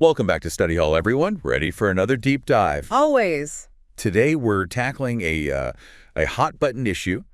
Welcome back to Study Hall, everyone. Ready for another deep dive. Always. Today, we're tackling a hot-button issue,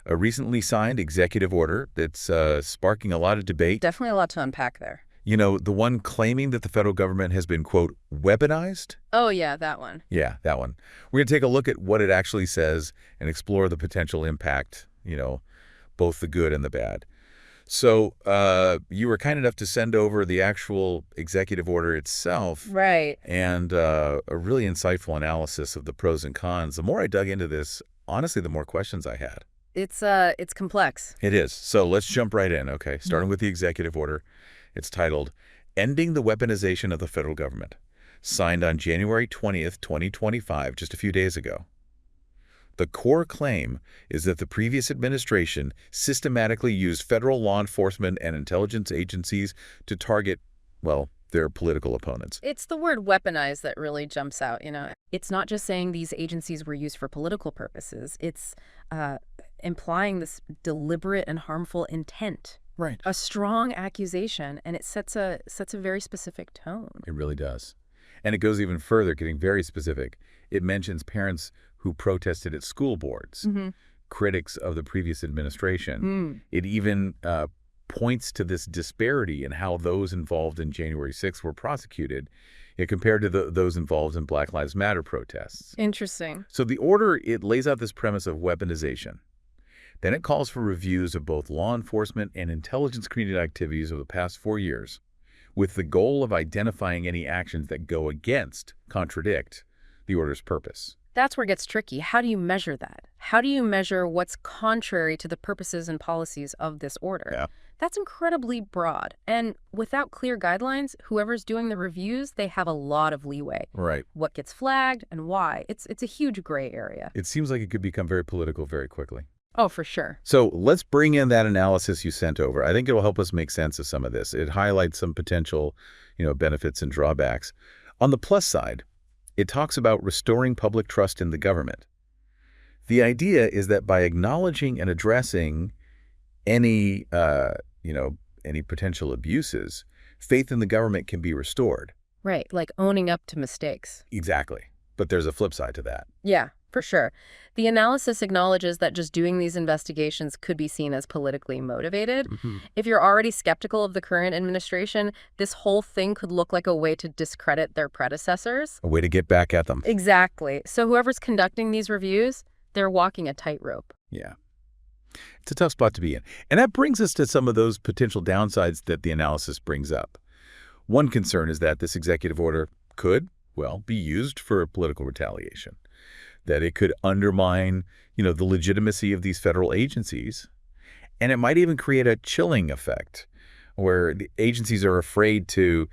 a recently signed executive order that's sparking a lot of debate. Definitely a lot to unpack there. You know, the one claiming that the federal government has been, quote, weaponized? Oh, yeah, that one. Yeah, that one. We're going to take a look at what it actually says and explore the potential impact, both the good and the bad. So you were kind enough to send over the actual executive order itself. Right. And a really insightful analysis of the pros and cons. The more I dug into this, honestly, the more questions I had. It's complex. It is. So let's jump right in, okay? Starting with the executive order. It's titled, Ending the Weaponization of the Federal Government, signed on January 20th, 2025, just a few days ago. The core claim is that the previous administration systematically used federal law enforcement and intelligence agencies to target, well, their political opponents. It's the word weaponized that really jumps out, It's not just saying these agencies were used for political purposes. It's implying this deliberate and harmful intent. Right. A strong accusation, and it sets a very specific tone. It really does. And it goes even further, getting very specific. It mentions parents who protested at school boards, critics of the previous administration. It even points to this disparity in how those involved in January 6th were prosecuted compared to those involved in Black Lives Matter protests. Interesting. So the order, it lays out this premise of weaponization. Then it calls for reviews of both law enforcement and intelligence community activities over the past 4 years, with the goal of identifying any actions that go against, contradict, the order's purpose. That's where it gets tricky. How do you measure that? How do you measure what's contrary to the purposes and policies of this order? Yeah. That's incredibly broad. And without clear guidelines, whoever's doing the reviews, they have a lot of leeway. Right. What gets flagged and why. It's a huge gray area. It seems like it could become very political very quickly. Oh, for sure. So let's bring in that analysis you sent over. I think it'll help us make sense of some of this. It highlights some potential, benefits and drawbacks. On the plus side, it talks about restoring public trust in the government. The idea is that by acknowledging and addressing any potential abuses, faith in the government can be restored. Right, like owning up to mistakes. Exactly. But there's a flip side to that. Yeah, for sure. The analysis acknowledges that just doing these investigations could be seen as politically motivated. If you're already skeptical of the current administration, this whole thing could look like a way to discredit their predecessors. A way to get back at them. Exactly. So whoever's conducting these reviews, they're walking a tightrope. Yeah. It's a tough spot to be in. And that brings us to some of those potential downsides that the analysis brings up. One concern is that this executive order could, be used for political retaliation. That it could undermine, the legitimacy of these federal agencies. And it might even create a chilling effect where the agencies are afraid to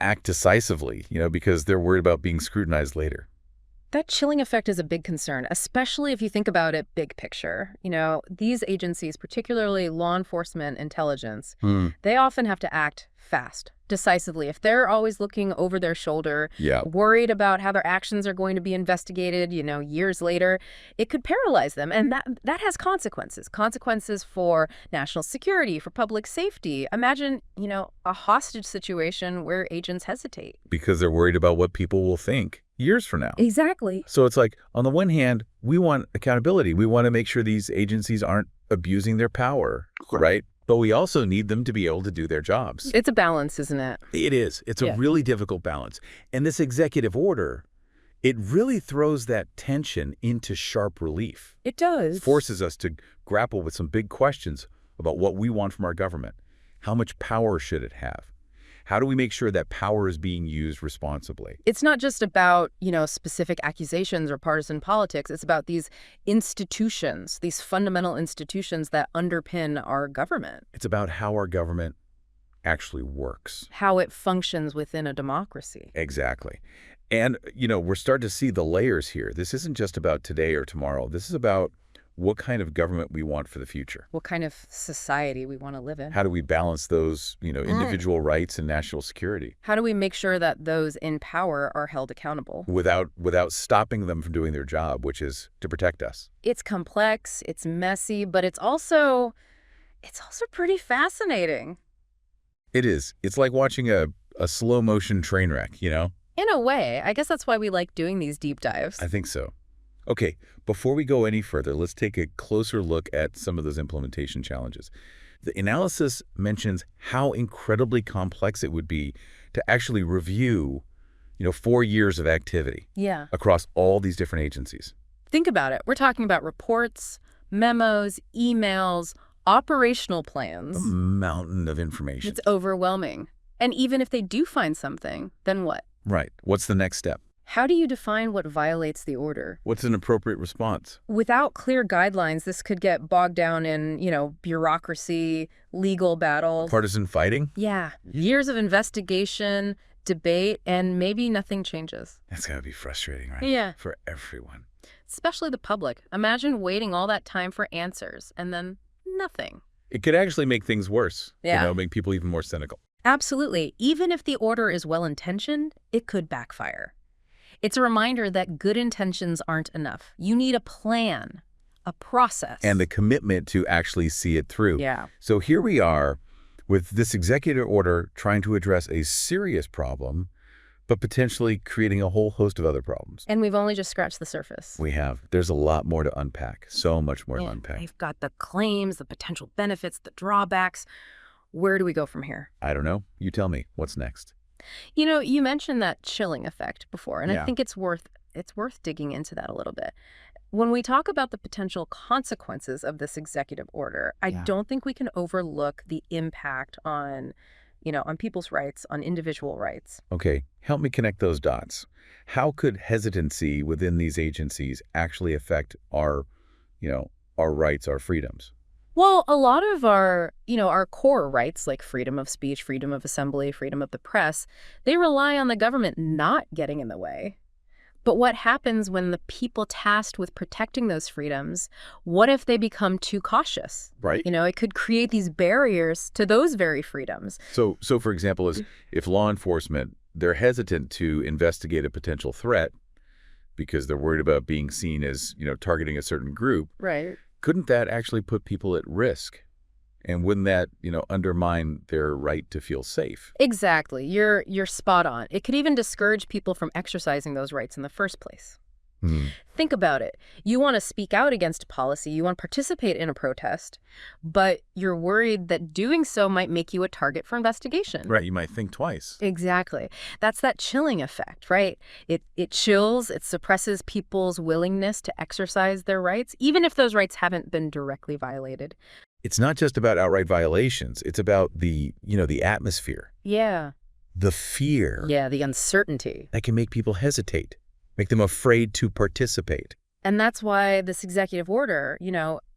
act decisively, because they're worried about being scrutinized later. That chilling effect is a big concern, especially if you think about it big picture. These agencies, particularly law enforcement, intelligence, they often have to act fast, decisively. If they're always looking over their shoulder, worried about how their actions are going to be investigated, years later, it could paralyze them. And that has consequences. Consequences for national security, for public safety. Imagine, a hostage situation where agents hesitate. Because they're worried about what people will think years from now. Exactly. So it's like, on the one hand, we want accountability. We want to make sure these agencies aren't abusing their power, right? But we also need them to be able to do their jobs. It's a balance, isn't it? It is. It's a really difficult balance. And this executive order, it really throws that tension into sharp relief. It does. Forces us to grapple with some big questions about what we want from our government. How much power should it have? How do we make sure that power is being used responsibly? It's not just about, specific accusations or partisan politics. It's about these institutions, these fundamental institutions that underpin our government. It's about how our government actually works. How it functions within a democracy. Exactly. And, we're starting to see the layers here. This isn't just about today or tomorrow. This is about what kind of government we want for the future. What kind of society we want to live in. How do we balance those, individual rights and national security? How do we make sure that those in power are held accountable? Without stopping them from doing their job, which is to protect us. It's complex, it's messy, but it's also pretty fascinating. It is. It's like watching a a slow-motion train wreck, you know? In a way, I guess that's why we like doing these deep dives. I think so. Okay, before we go any further, let's take a closer look at some of those implementation challenges. The analysis mentions how incredibly complex it would be to actually review, 4 years of activity Yeah. across all these different agencies. Think about it. We're talking about reports, memos, emails, operational plans. A mountain of information. It's overwhelming. And even if they do find something, then what? Right. What's the next step? How do you define what violates the order? What's an appropriate response? Without clear guidelines, this could get bogged down in, bureaucracy, legal battles. Partisan fighting? Yeah. Years of investigation, debate, and maybe nothing changes. That's gotta be frustrating, right? Yeah. For everyone. Especially the public. Imagine waiting all that time for answers and then nothing. It could actually make things worse. Yeah. Make people even more cynical. Absolutely. Even if the order is well-intentioned, it could backfire. It's a reminder that good intentions aren't enough. You need a plan, a process. And the commitment to actually see it through. Yeah. So here we are with this executive order trying to address a serious problem, but potentially creating a whole host of other problems. And we've only just scratched the surface. We have. There's a lot more to unpack. So much more to unpack. We've got the claims, the potential benefits, the drawbacks. Where do we go from here? I don't know. You tell me. What's next? You mentioned that chilling effect before, and Yeah. I think it's worth digging into that a little bit. When we talk about the potential consequences of this executive order, I don't think we can overlook the impact on, on people's rights, on individual rights. Okay, help me connect those dots. How could hesitancy within these agencies actually affect our rights, our freedoms? Well, a lot of our core rights, like freedom of speech, freedom of assembly, freedom of the press, they rely on the government not getting in the way. But what happens when the people tasked with protecting those freedoms, what if they become too cautious? Right. It could create these barriers to those very freedoms. So for example, if law enforcement, they're hesitant to investigate a potential threat because they're worried about being seen as, targeting a certain group. Right. Couldn't that actually put people at risk? And wouldn't that, undermine their right to feel safe? Exactly. You're spot on. It could even discourage people from exercising those rights in the first place. Think about it. You want to speak out against a policy, you want to participate in a protest, but you're worried that doing so might make you a target for investigation. Right, you might think twice. Exactly. That's that chilling effect, right? It chills, it suppresses people's willingness to exercise their rights, even if those rights haven't been directly violated. It's not just about outright violations. It's about the atmosphere. Yeah. The fear. Yeah, the uncertainty. That can make people hesitate, make them afraid to participate. And that's why this executive order,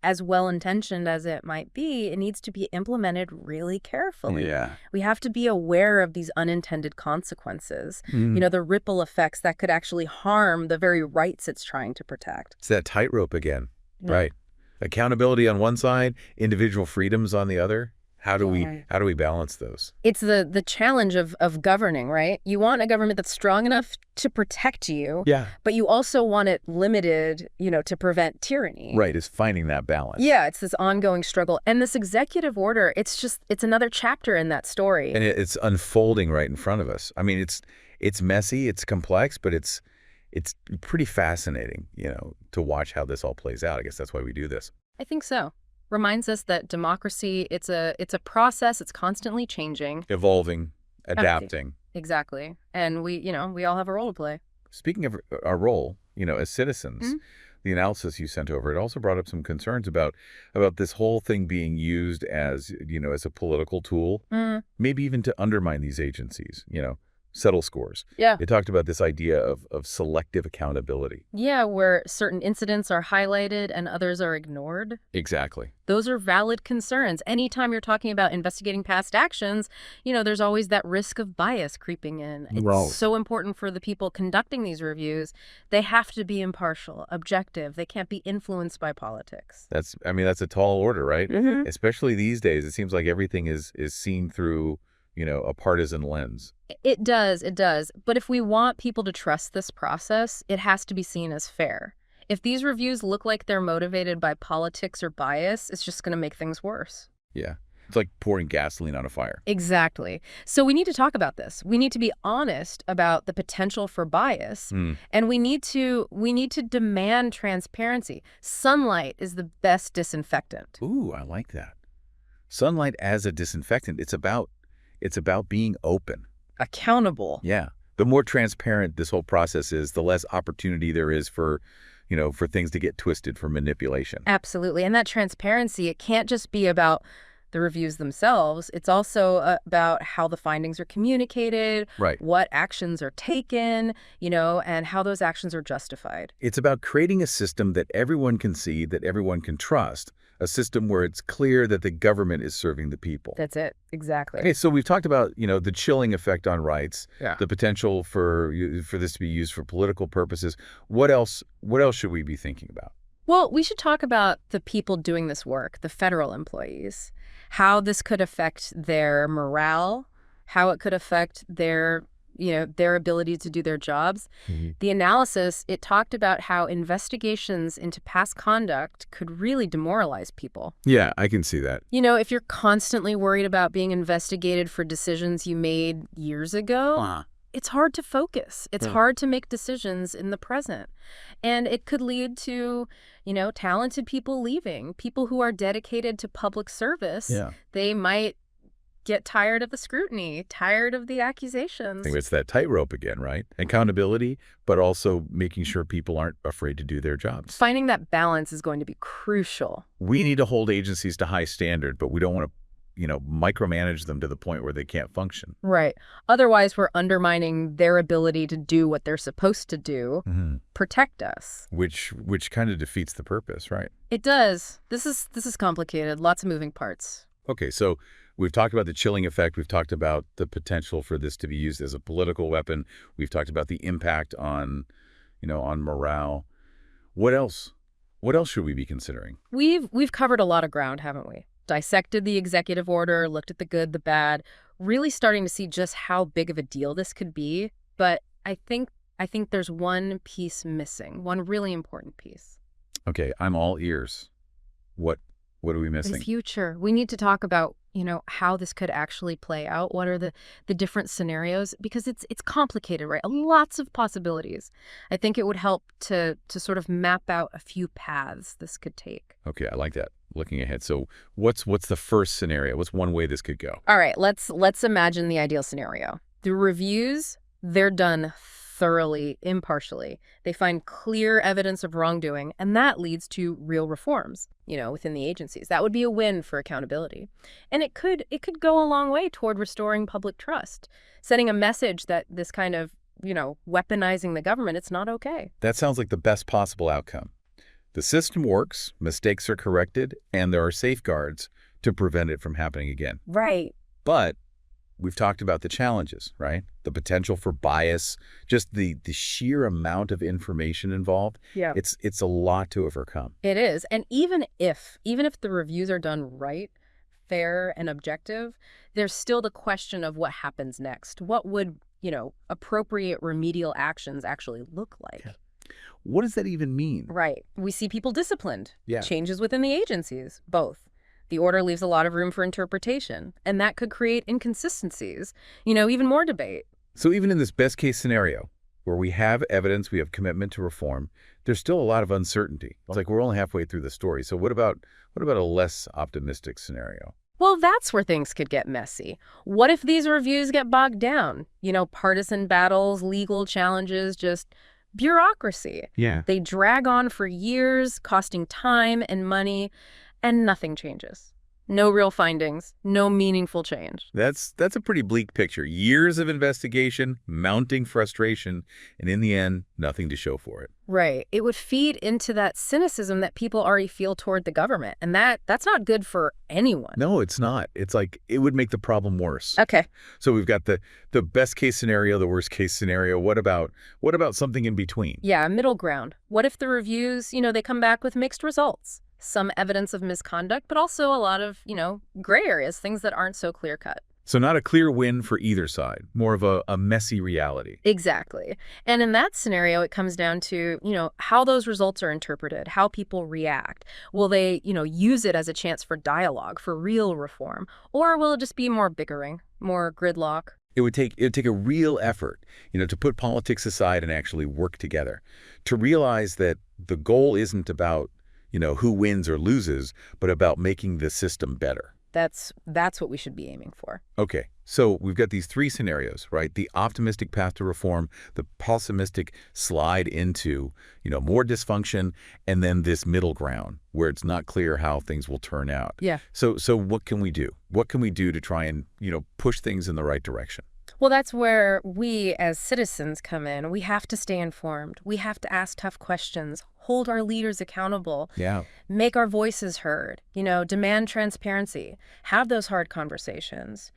as well-intentioned as it might be, it needs to be implemented really carefully. Yeah. We have to be aware of these unintended consequences, the ripple effects that could actually harm the very rights it's trying to protect. It's that tightrope again, right? Accountability on one side, individual freedoms on the other. How do we balance those? It's the challenge of governing, right? You want a government that's strong enough to protect you, but you also want it limited, to prevent tyranny. Right, is finding that balance. Yeah, it's this ongoing struggle. And this executive order, it's another chapter in that story. And it's unfolding right in front of us. I mean, it's messy, it's complex, but it's pretty fascinating, to watch how this all plays out. I guess that's why we do this. I think so. Reminds us that democracy, it's a process. It's constantly changing. Evolving, adapting. Exactly. And we all have a role to play. Speaking of our role, as citizens, the analysis you sent over, it also brought up some concerns about this whole thing being used as, as a political tool, maybe even to undermine these agencies, settle scores. Yeah. It talked about this idea of selective accountability. Yeah, where certain incidents are highlighted and others are ignored. Exactly. Those are valid concerns. Anytime you're talking about investigating past actions, there's always that risk of bias creeping in. It's so important for the people conducting these reviews. They have to be impartial, objective. They can't be influenced by politics. That's a tall order, right? Mm-hmm. Especially these days, it seems like everything is seen through a partisan lens. It does. But if we want people to trust this process, it has to be seen as fair. If these reviews look like they're motivated by politics or bias, it's just going to make things worse. Yeah. It's like pouring gasoline on a fire. Exactly. So we need to talk about this. We need to be honest about the potential for bias, and we need to demand transparency. Sunlight is the best disinfectant. Ooh, I like that. Sunlight as a disinfectant. It's about being open. Accountable. Yeah. The more transparent this whole process is, the less opportunity there is for things to get twisted, for manipulation. Absolutely. And that transparency, it can't just be about the reviews themselves. It's also about how the findings are communicated, Right. what actions are taken, and how those actions are justified. It's about creating a system that everyone can see, that everyone can trust, a system where it's clear that the government is serving the people. That's it. Exactly. Okay, so we've talked about, the chilling effect on rights, Yeah. the potential for this to be used for political purposes. What else should we be thinking about? Well, we should talk about the people doing this work, the federal employees, how this could affect their morale, how it could affect their ability to do their jobs. The analysis, it talked about how investigations into past conduct could really demoralize people. Yeah, I can see that. If you're constantly worried about being investigated for decisions you made years ago, it's hard to focus. It's hard to make decisions in the present. And it could lead to, talented people leaving, people who are dedicated to public service. Yeah. They might get tired of the scrutiny, tired of the accusations. I think it's that tightrope again, right? Accountability, but also making sure people aren't afraid to do their jobs. Finding that balance is going to be crucial. We need to hold agencies to high standard, but we don't want to micromanage them to the point where they can't function. Right. Otherwise, we're undermining their ability to do what they're supposed to do, protect us. Which kind of defeats the purpose, right? It does. This is complicated. Lots of moving parts. Okay, so we've talked about the chilling effect. We've talked about the potential for this to be used as a political weapon. We've talked about the impact on morale. What else? What else should we be considering? We've covered a lot of ground, haven't we? Dissected the executive order, looked at the good, the bad, really starting to see just how big of a deal this could be. But I think there's one piece missing, one really important piece. Okay, I'm all ears. What are we missing? The future. We need to talk about, how this could actually play out. What are the different scenarios? Because it's complicated, right? Lots of possibilities. I think it would help to sort of map out a few paths this could take. Okay, I like that. Looking ahead. So what's the first scenario? What's one way this could go? All right, let's imagine the ideal scenario. The reviews, they're done thoroughly, impartially. They find clear evidence of wrongdoing, and that leads to real reforms, within the agencies. That would be a win for accountability. And it could go a long way toward restoring public trust, sending a message that this kind of, weaponizing the government, it's not okay. That sounds like the best possible outcome. The system works, mistakes are corrected, and there are safeguards to prevent it from happening again. Right. But we've talked about the challenges, right? The potential for bias, just the sheer amount of information involved. Yeah. It's a lot to overcome. It is. And even if the reviews are done right, fair, and objective, there's still the question of what happens next. What would, appropriate remedial actions actually look like? Yeah. What does that even mean? Right. We see people disciplined. Yeah. Changes within the agencies, both. The order leaves a lot of room for interpretation, and that could create inconsistencies, even more debate. So even in this best case scenario, where we have evidence, we have commitment to reform, there's still a lot of uncertainty. It's like we're only halfway through the story. So what about a less optimistic scenario? Well, that's where things could get messy. What if these reviews get bogged down? Partisan battles, legal challenges, just bureaucracy. Yeah. They drag on for years, costing time and money, and nothing changes. No real findings, no meaningful change. That's a pretty bleak picture. Years of investigation, mounting frustration, and in the end, nothing to show for it. Right. It would feed into that cynicism that people already feel toward the government, and that's not good for anyone. No, it's not. It's like it would make the problem worse. Okay. So we've got the best case scenario, the worst case scenario. What about something in between? Yeah, middle ground. What if the reviews, they come back with mixed results? Some evidence of misconduct, but also a lot of, gray areas, things that aren't so clear-cut. So not a clear win for either side, more of a messy reality. Exactly. And in that scenario, it comes down to, how those results are interpreted, how people react. Will they, use it as a chance for dialogue, for real reform? Or will it just be more bickering, more gridlock? It would take a real effort, to put politics aside and actually work together, to realize that the goal isn't about, who wins or loses, but about making the system better. That's what we should be aiming for. Okay, so we've got these three scenarios, right? The optimistic path to reform, the pessimistic slide into, more dysfunction, and then this middle ground where it's not clear how things will turn out. Yeah. So what can we do? What can we do to try and, push things in the right direction? Well, that's where we as citizens come in. We have to stay informed. We have to ask tough questions, hold our leaders accountable, Yeah. make our voices heard, demand transparency, have those hard conversations,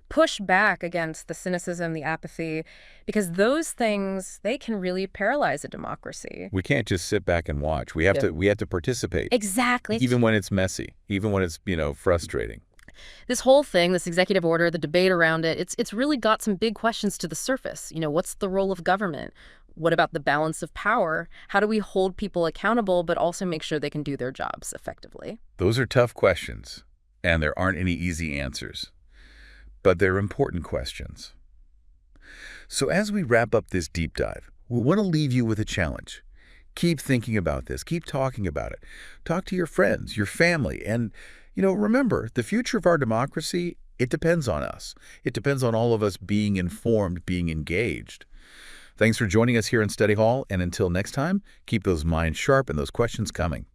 push back against the cynicism, the apathy, because those things, they can really paralyze a democracy. We can't just sit back and watch. We have Yeah. to participate. Exactly. Even when it's messy, even when it's, frustrating. This whole thing, this executive order, the debate around it, it's really got some big questions to the surface. What's the role of government? What about the balance of power? How do we hold people accountable but also make sure they can do their jobs effectively? Those are tough questions, and there aren't any easy answers. But they're important questions. So as we wrap up this deep dive, we want to leave you with a challenge. Keep thinking about this. Keep talking about it. Talk to your friends, your family, and remember, the future of our democracy, it depends on us. It depends on all of us being informed, being engaged. Thanks for joining us here in Study Hall, and until next time, keep those minds sharp and those questions coming.